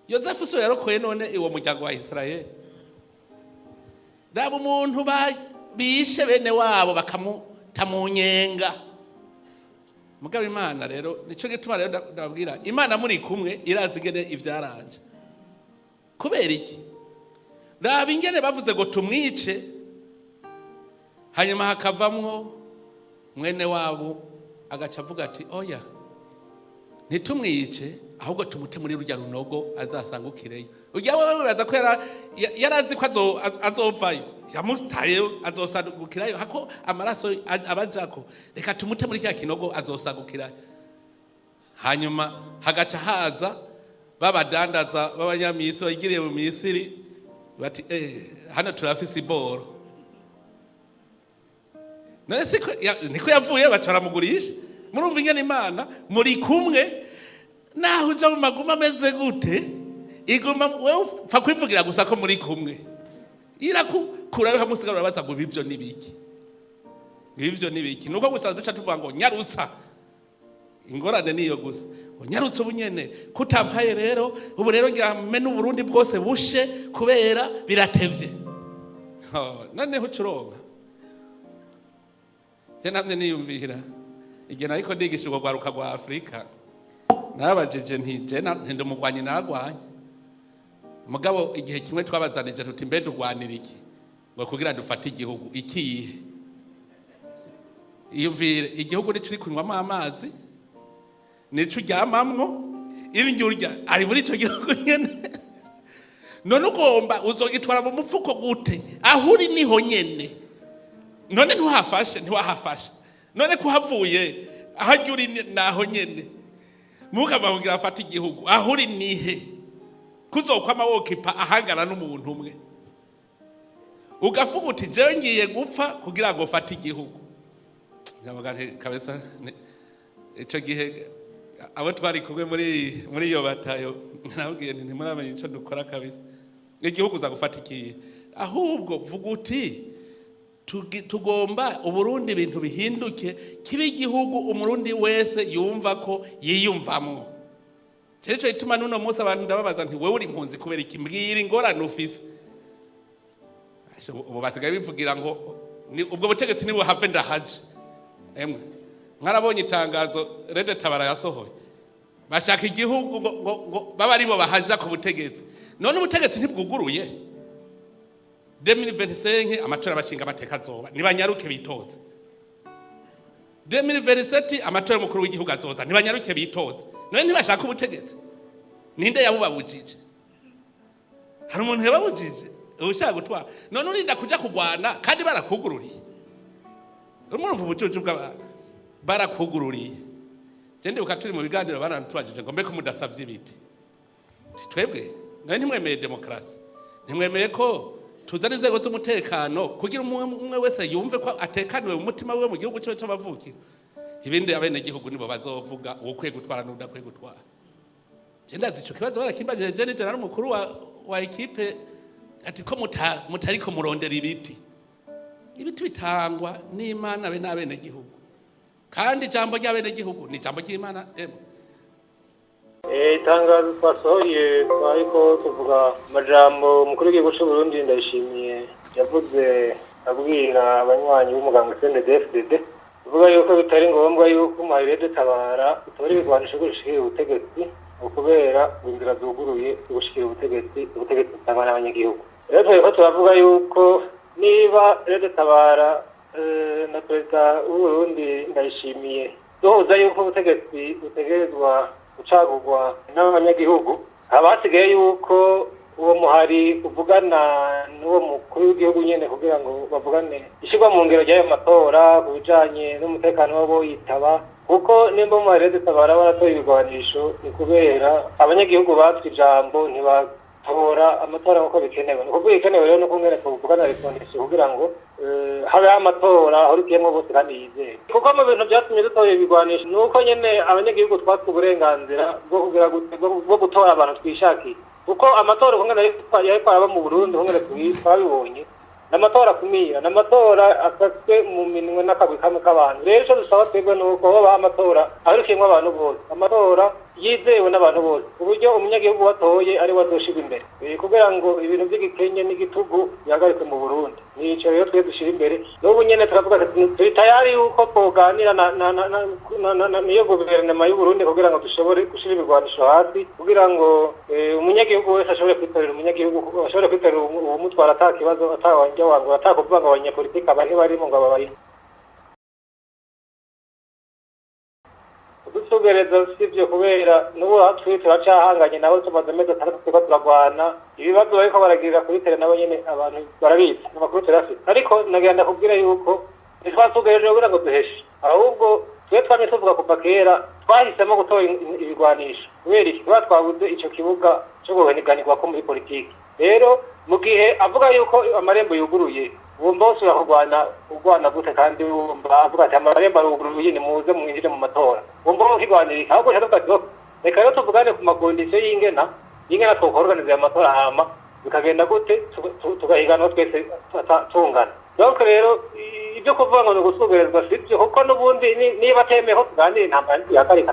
Yozefu so yarokoye none iwo muryango wa Israeli. Raba umuntu bishe bene wabo bakamuta mu nyenga. Mugabo Imana rero nico gituma rero ndababwira Imana muri kumwe irazi ingene ivyaranje. Kubera iki? Raba ingene bavuze ngo tumwice hanyuma hakavamwo mwene wabo agaca avuga ati oya ntitumwice ahubwo tumute muri rujya runogo azasangukireyo. Ujya wewe uraza ko yarazi ko azopfayo yamutayeyo azosangukirayo hako amaraso abajako reka tumute muri cya kinogo azosangukirayo. Hanyuma hagaca haza babadandaza b'abanyamisi bagiriye mu Misiri bati hano turafise iboro niko yavuye bacara mugurisha. Murumva ingene Imana muri kumwe naho uja mu maguma ameze gute iguma wewe upfa kwivugira gusa ko muri kumwe irakukurayo hamusigara baza ngo bivyo nibiki nuko gusa duca tuvuga ngo nyarutsa ingorane niyo gusa ngo nyarutsa ubunyene kutampaye rero ubu rero ngame n'Uburundi bwose bushe kubera biratevye. None hucuronka je namye niyumvira igena ariko ndigisha ubwo gwaruka rwa Afrika nabajije ntije ndumugwanye nagwanye mugabo igihe kimwe twabazanije tuti mbe dugwanira iki ngo kugira dufate igihugu ikihe iyumvire igihugu ni curi kunywamo amazi nico ryamamwo ibingi urya ari muri ico gihugu nyene none ugomba uzogitwara mu mupfuko gute ahuri niho nyene none ntiwahafashe none kuhavuye ahajyuri naho nyene mugava kugira afata igihugu ahuri nihe kuzokwama wokipa ahangana n'umuntu umwe ugafuga uti jewe ngiye gupfa kugira ngo fate igihugu. Nyamagane kabisa ico gihe abo twari kumwe muri yoba tayo nabwiye nti muramenye ico dukora kabisa igihugu za gufata ikiye ahubwo vuga uti tugomba Uburundi ibintu bihinduke kibe igihugu umurundi wese yumva ko yiyumvamo. Cyereco ituma nuno munsi abantu ndababaza nti wewe uri impunzi kubera iki mbwira ingorane ufise. Ubu basigaye bivugira ngo ubwo butegetsi nibo have ndahaje. Emwe mwarabonye itangazo RED-Tabara yasohoye bashaka igihugu ngo baba aribo bahaja ku butegetsi. None ubutegetsi ntibwuguruye 2025 amatora bashinga amateka azoba nibanyaruke bitoze. 2027 amatora y'umukuru w'igihugu azoza nibanyaruke bitoze. None ntibashaka ubutegetsi ninde yabubabujije? Hari umuntu yababujije ushaka gutwara none urinda kuja kugwana kandi barakugururiye. Urumva ubucucu bw'abantu barakugururiye. Je ndibuka turi mu biganiro barantubajije ngo mbeko mudasavye ibiti twebwe none ntimwemeye demokrasi ntimwemeye ko tuzana inzego z'umutekano kugira umwe wese yumve ko atekaniwe mu mutima we mu gihugu cyo cy'abavuki. Ibindi abene gihugu nibo bazovuga ukwiye gutwara n'udakwiye gutwara. Je ndazi ico kibazo barakimbaje je n'ijana n'umukuru wa equipe ati ko mutariko murondera ibiti bitangwa n'Imana be n'abene gihugu kandi jambo ry'abene gihugu ni jambo ry'Imana. Itangazo twasohoye twariko tuvuga amajambo umukuru w'igihugu cy'u Burundi Ndayishimiye yavuze abwira abanywanyi b'umuganga CNDD-FDD tuvuga yuko bitari ngombwa yuko umuhari RED-Tabara utabari bigwanisha gushikira ubutegetsi ukubera inzira zuguruye gushikira ubutegetsi butangwa n'abanyagihugu. Rero tweko turavuga yuko niba RED-Tabara na perezida w'u Burundi Ndayishimiye doza yuko ubutegetsi butegerezwa gucagurwa n'abanyagihugu abasigaye yuko uwo muhari uvugana n'uwo mukuru w'igihugu nyene kugira ngo bavugane ishirwa mu ngero ry'ayo matora kubijanye n'umutekano wabo yitaba kuko nimba umuhari RED-Tabara baratoye ibigwanisho ni kubera abanyagihugu batwe ijambo ntibatora amatora nk'uko bikenewe. Ni kuvuga ikenewe rero no kungene tuvugana resondisiyo kugira ngo habeho amatora ahurikiyemwo bose kandi yizeye kuko mu bintu vyatumye dutoye ibigwanisho nuko nyene abanyagihugu twatse uburenganzira bwo gutora abantu twishakiye kuko amatora kungene yariko araba mu Burundi kungene twabibonye n'amatora kumira n'amatora akaswe mu minwe n'akabwi kamwe k'abantu. Rero ico dusaba twebwe nuko baba amatora ahurikiyemwo abantu bose amatora yizewe n'abantu bose uburyo umunyagihugu watoye ari wazoshirwa imbere kugira ngo ibintu by'igikenye n'igitugu bihagarikwe mu Burundi nico rero twe dushira imbere n'ubu nyene turavuga turi tayari yuko twoganira niyo guverinoma y'u Burundi kugira ngo dushobore gushira ibigwanisho hasi kugira ngo umunyagihugu wese ashobore kwitorera umunyagihugu ashobore kwitorera umutwara atakibazo atawanja wangu atakuvuga ngo abanyapolitiki abahe barimo ngo ababaye dusugereza sivyo kubera n'ubu hatwi turacahanganye nabo tumaze amezi atandatu turiko turagwana ibibazo bariko baragirira kuri tele nabo nyene abantu barabizi n'amakuru turafite ariko nagenda kubwira yuko ntitwasugereje kugira ngo duheshe ahubwo twe twamye tuvuga kuva kera twahisemo gutora ibigwanisho kubera iki kuba twabuze ico kibuga co guheniganirwako muri politiki rero mu gihe avuga yuko amarembo yuguruye wumva wose urwana gute kandi wumva avuga ati amarembo aruguruye ni muze mwinjire mu matora wumva ukigwanirika ahubwo rero ugati reka rero tuvugane ku makondisiyo y'ingena twokorganiza amatora hama bikagenda gute tugahiganwa twese tungana donc rero ibyo kuvuga ngo ni ugusugerezwa sibyo kuko n'ubundi niba atemeyeho tuganire intambara yahagarika